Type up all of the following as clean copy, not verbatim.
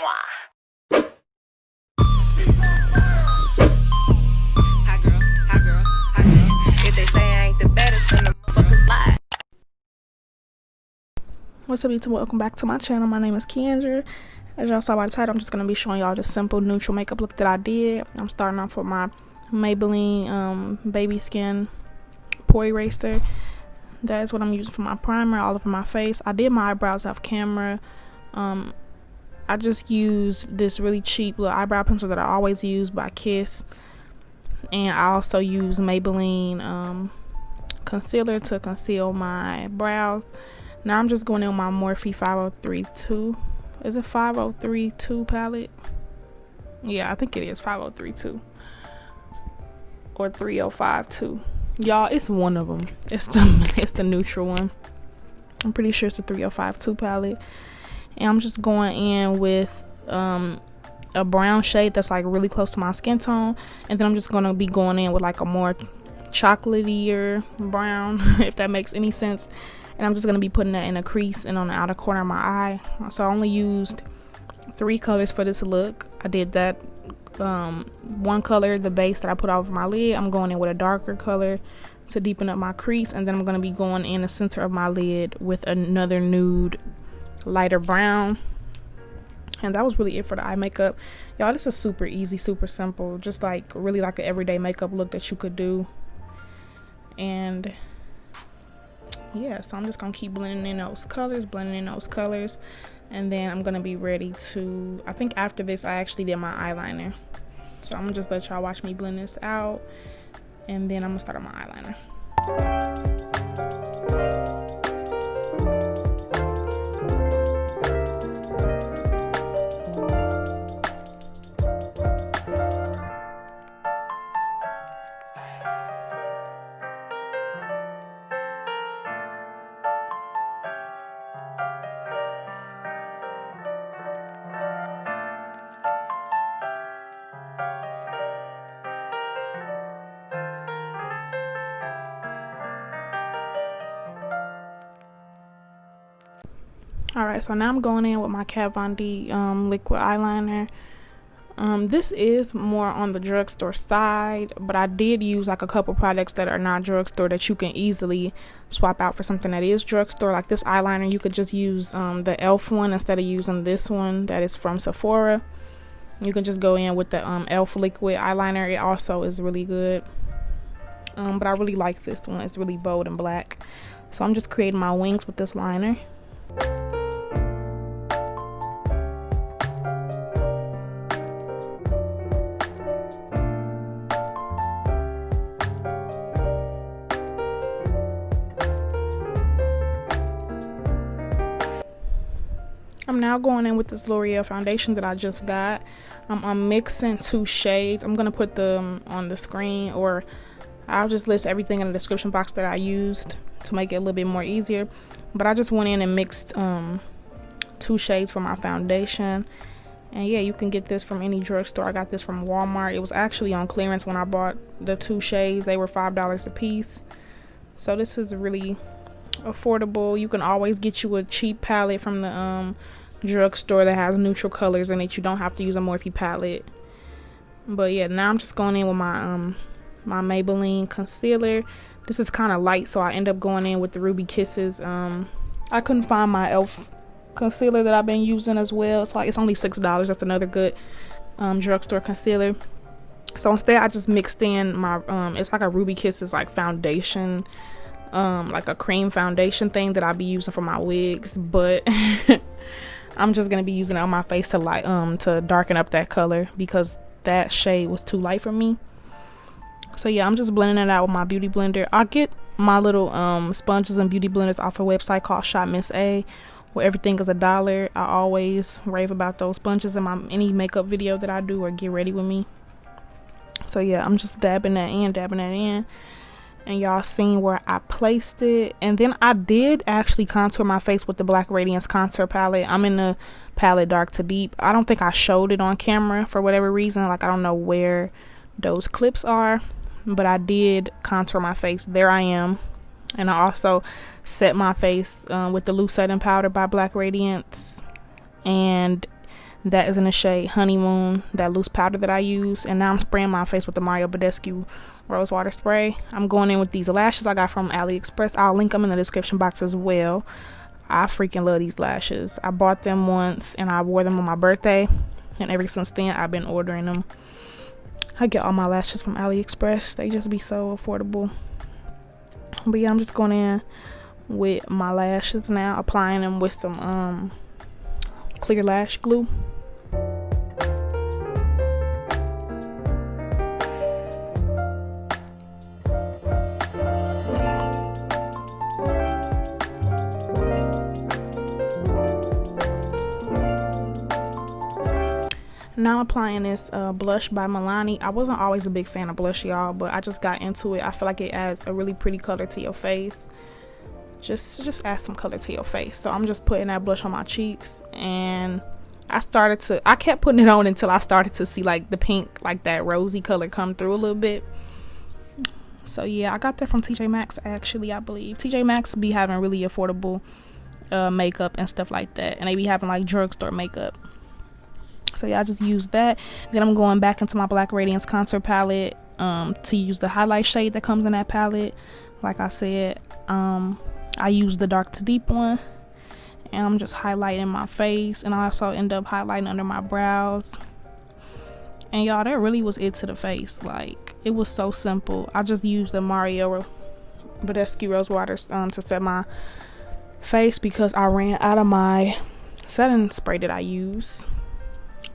Hot girl, hot girl, hot girl. If they say I ain't the baddest, then the motherfuckers lie. What's up, YouTube? Welcome back to my channel. My name is Kendra. As y'all saw by the title, I'm just going to be showing y'all the simple neutral makeup look that I did. I'm starting off with my Maybelline baby skin pore eraser. That is what I'm using for my primer all over my face. I did my eyebrows off camera. I just used this really cheap little eyebrow pencil that I always use by Kiss. And I also use Maybelline concealer to conceal my brows. Now I'm just going in with my Morphe 5032. Is it 5032 palette? Yeah, I think it is 5032 or 3052. Y'all, it's one of them. It's the neutral one. I'm pretty sure it's the 3052 palette. And I'm just going in with a brown shade that's like really close to my skin tone, and then I'm just going to be going in with like a more chocolatier brown, if that makes any sense. And I'm just going to be putting that in a crease and on the outer corner of my eye. So I only used 3 colors for this look. I did that one color, the base that I put over my lid. I'm going in with a darker color to deepen up my crease, and then I'm going to be going in the center of my lid with another nude lighter brown. And that was really it for the eye makeup. Y'all, this is super easy, super simple, just like really like an everyday makeup look that you could do. And yeah, so I'm just gonna keep blending in those colors, and then I'm gonna be ready to, I think after this I actually did my eyeliner. So I'm gonna just let y'all watch me blend this out, and then I'm gonna start on my eyeliner. Alright, so now I'm going in with my Kat Von D liquid eyeliner. This is more on the drugstore side, but I did use like a couple products that are not drugstore that you can easily swap out for something that is drugstore. Like this eyeliner, you could just use the e.l.f. one instead of using this one that is from Sephora. You can just go in with the e.l.f. liquid eyeliner. It also is really good. But I really like this one. It's really bold and black. So I'm just creating my wings with this liner. I'm now going in with this Loreal foundation that I just got. I'm mixing 2 shades. I'm going to put them on the screen, or I'll just list everything in the description box that I used to make it a little bit more easier. But I just went in and mixed 2 shades for my foundation. And yeah, you can get this from any drugstore. I got this from Walmart. It was actually on clearance when I bought the 2 shades. They were $5 a piece. So this is really affordable. You can always get you a cheap palette from the drugstore that has neutral colors in it. You don't have to use a Morphe palette. But yeah, now I'm just going in with my my Maybelline concealer. This is kind of light, so I end up going in with the Ruby Kisses. I couldn't find my e.l.f. concealer that I've been using as well. It's only $6. That's another good drugstore concealer. So instead I just mixed in my it's like a Ruby Kisses like foundation, like a cream foundation thing that I'll be using for my wigs, but I'm just gonna be using it on my face to light to darken up that color because that shade was too light for me. So yeah, I'm just blending it out with my beauty blender. I get my little sponges and beauty blenders off a website called Shop Miss A, where everything is $1. I always rave about those sponges in any makeup video that I do or get ready with me. So yeah, I'm just dabbing that in, and y'all seen where I placed it. And then I did actually contour my face with the black Radiance contour palette. I'm in the palette Dark to Deep. I don't think I showed it on camera for whatever reason. Like, I don't know where those clips are, but I did contour my face. There I am. And I also set my face with the loose setting powder by Black Radiance. And That is in the shade Honeymoon, that loose powder that I use. And now I'm spraying my face with the Badescu Rose Water Spray. I'm going in with these lashes I got from AliExpress. I'll link them in the description box as well. I freaking love these lashes. I bought them once and I wore them on my birthday. And ever since then, I've been ordering them. I get all my lashes from AliExpress. They just be so affordable. But yeah, I'm just going in with my lashes now, applying them with some clear lash glue. Now applying this blush by Milani. I wasn't always a big fan of blush, y'all, but I just got into it. I feel like it adds a really pretty color to your face. Just add some color to your face. So I'm just putting that blush on my cheeks, and I kept putting it on until I started to see like the pink, like that rosy color come through a little bit. So yeah, I got that from TJ Maxx actually, I believe. TJ Maxx be having really affordable makeup and stuff like that, and they be having like drugstore makeup. So yeah, I just used that. Then I'm going back into my black Radiance contour palette to use the highlight shade that comes in that palette. Like I said, I use the dark to deep one, and I'm just highlighting my face, and I also end up highlighting under my brows. And y'all, that really was it to the face. Like, it was so simple. I just used the Badescu Rose Water to set my face because I ran out of my setting spray that I use.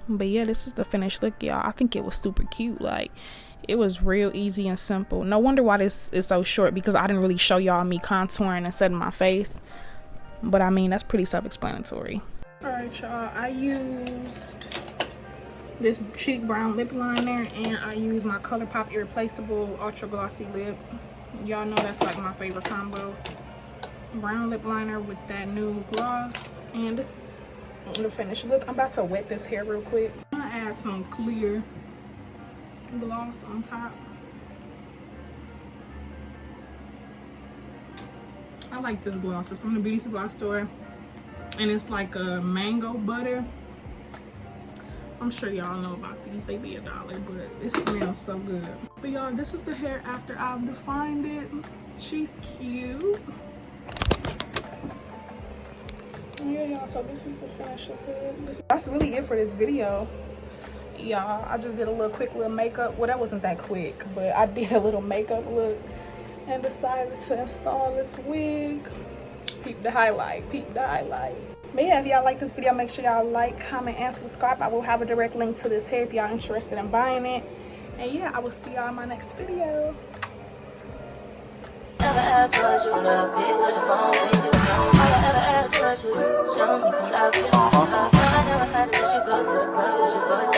But yeah, this is the finished look, y'all. I think it was super cute. Like, it was real easy and simple. No wonder why this is so short, because I didn't really show y'all me contouring and setting my face. But I mean, that's pretty self-explanatory. Alright, y'all, I used this cheek brown lip liner, and I used my ColourPop Irreplaceable Ultra Glossy Lip. Y'all know that's like my favorite combo. Brown lip liner with that new gloss. And this is the finished look. I'm about to wet this hair real quick. I'm gonna add some clear gloss on top. I like this gloss. It's from the Beauty Supply store, and it's like a mango butter. I'm sure y'all know about these. They be $1, but it smells so good. But y'all, this is the hair after I've defined it. She's cute. Yeah, y'all, so this is the finished look. That's really it for this video, y'all. I just did a little quick little makeup. Well, that wasn't that quick, but I did a little makeup look and decided to install this wig. Peep the highlight. But yeah, if y'all like this video, make sure y'all like, comment, and subscribe. I will have a direct link to this hair if y'all interested in buying it. And yeah, I will see y'all in my next video. Ever asked for you to pick up the phone when you gone? All I ever asked was you to show me some love, kiss me some hug. No, I never had to let you go to the club with your boys.